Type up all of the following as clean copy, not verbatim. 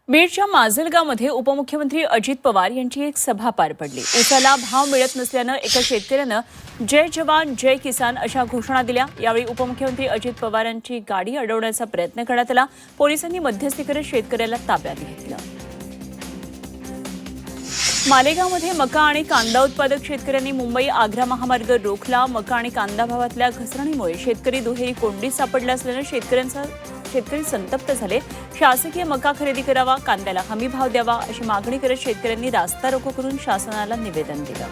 बीडच्या माजलगावमध्ये उपमुख्यमंत्री अजित पवार यांची एक सभा पार पडली। ऊसाला भाव मिळत नसल्यानं एका शेतकऱ्यानं जय जवान जय किसान अशा घोषणा दिल्या। यावेळी उपमुख्यमंत्री अजित पवारांची गाडी अडवण्याचा प्रयत्न करण्यात आला। पोलिसांनी मध्यस्थी करत शेतकऱ्याला ताब्यात घेतलं। मालेगावमध्ये मका आणि कांदा उत्पादक शेतकऱ्यांनी मुंबई आग्रा महामार्ग रोखला। मका आणि कांदा भावातल्या घसरणीमुळे शेतकरी दुहेरी कोंडीत सापडला असल्यानं शेतकरी संतप्त झाले। शासकीय मका खरेदी करावा, कांद्याला हमी भाव द्यावा अशी मागणी करत शेतकऱ्यांनी रास्ता रोको करून शासनाला निवेदन दिलं।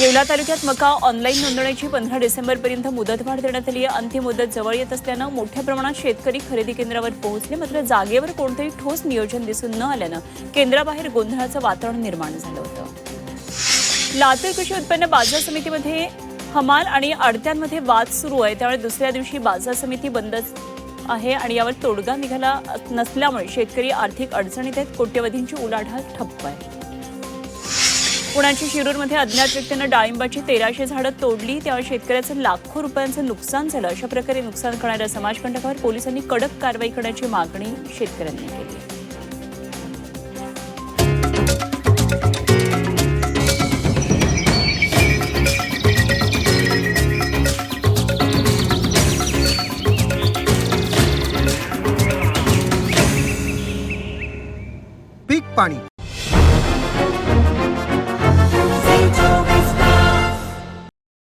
येवला तालुक्यात मका ऑनलाईन नोंदवण्याची 15 डिसेंबरपर्यंत मुदतवाढ देण्यात आली आहे। अंतिम मुदत जवळ येत असल्यानं मोठ्या प्रमाणात शेतकरी खरेदी केंद्रावर पोहोचले, मात्र जागेवर कोणतेही ठोस नियोजन दिसून न आल्यानं केंद्राबाहेर गोंधळाचं वातावरण निर्माण झालं होतं। लातूर कृषी उत्पन्न बाजार समितीमध्ये हमाल आणि आडत्यांमध्ये वाद सुरू आहे, त्यामुळे दुसऱ्या दिवशी बाजार समिती बंद आहे आणि यावर तोडगा निघाला नसल्यामुळे शेतकरी आर्थिक अडचणीत आहेत। कोट्यवधींची उलाढाल ठप्प आहे। पुण्याच्या शिरूरमध्ये अज्ञात व्यक्तीनं डाळिंबाची 1300 झाडं तोडली, त्यामुळे शेतकऱ्याचं लाखो रुपयांचं नुकसान झालं। अशा प्रकारे नुकसान करणाऱ्या समाजकंटकावर पोलिसांनी कडक कारवाई करण्याची मागणी शेतकऱ्यांनी केली।